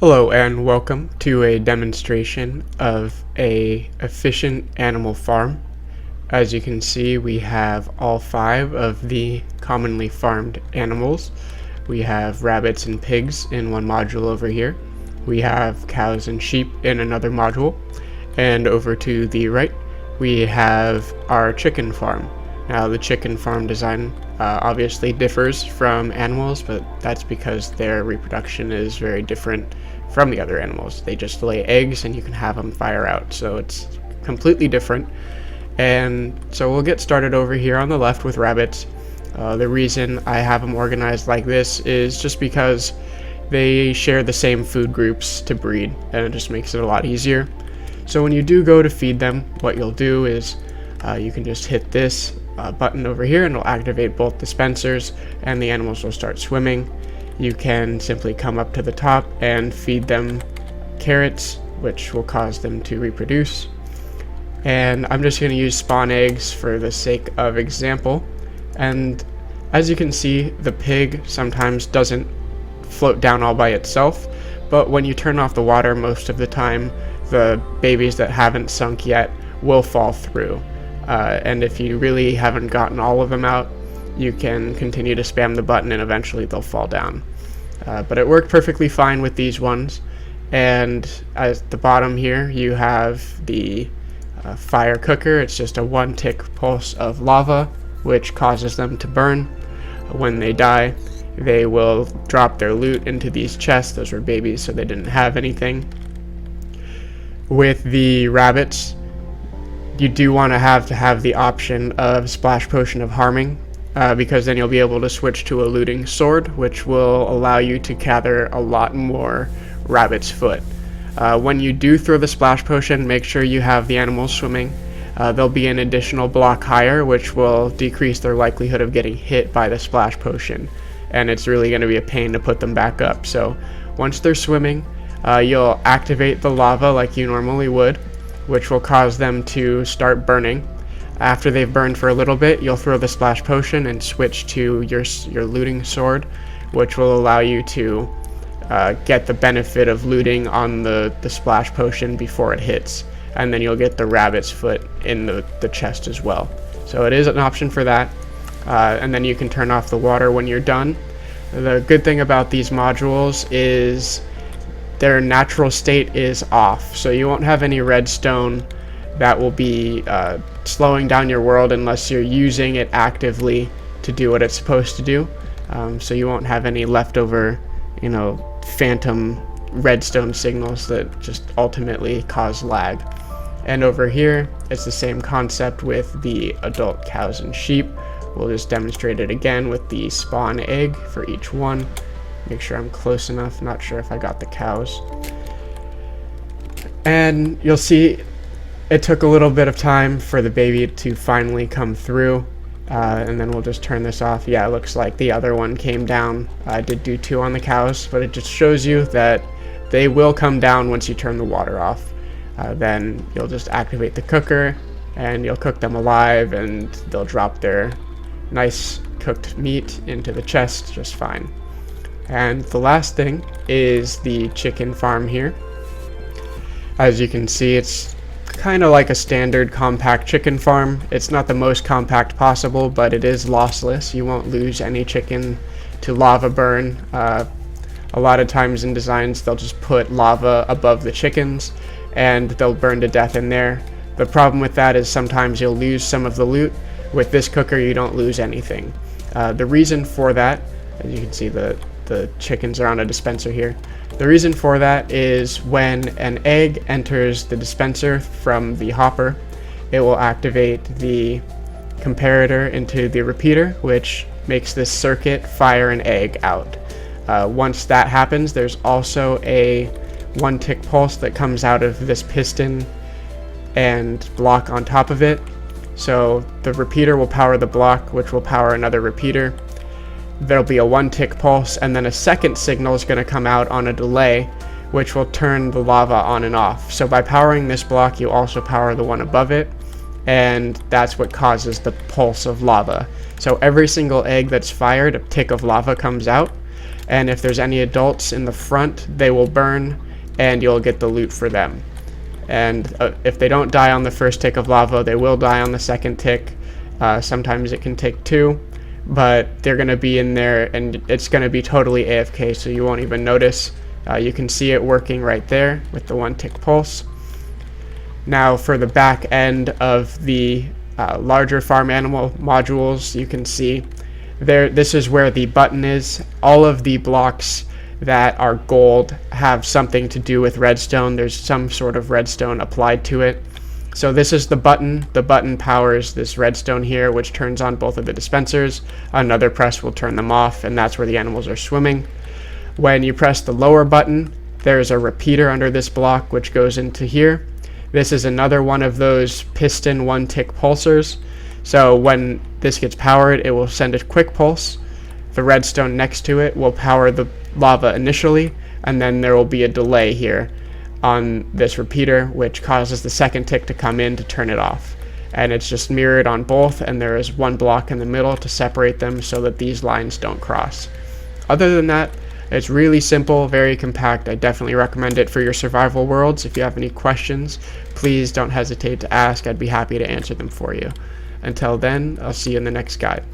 Hello and welcome to a demonstration of a efficient animal farm. As you can see, we have all 5 of the commonly farmed animals. We have rabbits and pigs in one module over here. We have cows and sheep in another module. And over to the right, we have our chicken farm. Now the chicken farm design obviously differs from animals, but that's because their reproduction is very different from the other animals. They just lay eggs and you can have them fire out, so it's completely different. And so we'll get started over here on the left with rabbits. The reason I have them organized like this is just because they share the same food groups to breed, and it just makes it a lot easier. So when you do go to feed them, what you'll do is you can just hit this button over here and it'll activate both dispensers and the animals will start swimming. You can simply come up to the top and feed them carrots, which will cause them to reproduce. And I'm just going to use spawn eggs for the sake of example. And as you can see, the pig sometimes doesn't float down all by itself, but when you turn off the water, most of the time the babies that haven't sunk yet will fall through. And if you really haven't gotten all of them out, you can continue to spam the button and eventually they'll fall down. But it worked perfectly fine with these ones. And at the bottom here you have the fire cooker. It's just a 1-tick pulse of lava which causes them to burn. When they die, they will drop their loot into these chests. Those were babies, so they didn't have anything. With the rabbits, you do want to have the option of Splash Potion of Harming, because then you'll be able to switch to a looting sword, which will allow you to gather a lot more rabbit's foot. When you do throw the Splash Potion, make sure you have the animals swimming. There'll be an additional block higher, which will decrease their likelihood of getting hit by the Splash Potion, and it's really going to be a pain to put them back up. So once they're swimming, you'll activate the lava like you normally would, which will cause them to start burning. After they've burned for a little bit, you'll throw the Splash Potion and switch to your looting sword, which will allow you to get the benefit of looting on the Splash Potion before it hits, and then you'll get the rabbit's foot in the chest as well. So it is an option for that, and then you can turn off the water when you're done. The good thing about these modules is their natural state is off, so you won't have any redstone that will be slowing down your world unless you're using it actively to do what it's supposed to do. So you won't have any leftover, phantom redstone signals that just ultimately cause lag. And over here, it's the same concept with the adult cows and sheep. We'll just demonstrate it again with the spawn egg for each one. Make sure I'm close enough. Not sure if I got the cows. And you'll see it took a little bit of time for the baby to finally come through. And then we'll just turn this off. Yeah, it looks like the other one came down. I did do 2 on the cows, but it just shows you that they will come down once you turn the water off. Then you'll just activate the cooker and you'll cook them alive and they'll drop their nice cooked meat into the chest just fine. And the last thing is the chicken farm here. As you can see, it's kind of like a standard compact chicken farm. It's not the most compact possible, but it is lossless. You won't lose any chicken to lava burn. A lot of times in designs, they'll just put lava above the chickens and they'll burn to death in there. The problem with that is sometimes you'll lose some of the loot. With this cooker, you don't lose anything. The reason for that, as you can see, the chickens are on a dispenser here. The reason for that is when an egg enters the dispenser from the hopper, it will activate the comparator into the repeater, which makes this circuit fire an egg out. Once that happens, there's also a 1-tick pulse that comes out of this piston and block on top of it. So the repeater will power the block, which will power another repeater. There'll be a 1-tick pulse, and then a second signal is going to come out on a delay, which will turn the lava on and off. So by powering this block, you also power the one above it, and that's what causes the pulse of lava. So every single egg that's fired, a tick of lava comes out, and if there's any adults in the front, they will burn, and you'll get the loot for them. And if they don't die on the first tick of lava, they will die on the second tick. Sometimes it can take 2, but they're going to be in there, and it's going to be totally AFK, so you won't even notice. You can see it working right there with the 1 tick pulse. Now for the back end of the larger farm animal modules, you can see there, this is where the button is. All of the blocks that are gold have something to do with redstone. There's some sort of redstone applied to it. So this is the button. The button powers this redstone here, which turns on both of the dispensers. Another press will turn them off, and that's where the animals are swimming. When you press the lower button, there's a repeater under this block which goes into here. This is another one of those piston 1 tick pulsers. So when this gets powered, it will send a quick pulse. The redstone next to it will power the lava initially, and then there will be a delay here on this repeater, which causes the second tick to come in to turn it off. And it's just mirrored on both, and there is 1 block in the middle to separate them so that these lines don't cross. Other than that, it's really simple, very compact. I definitely recommend it for your survival worlds. If you have any questions, please don't hesitate to ask. I'd be happy to answer them for you. Until then, I'll see you in the next guide.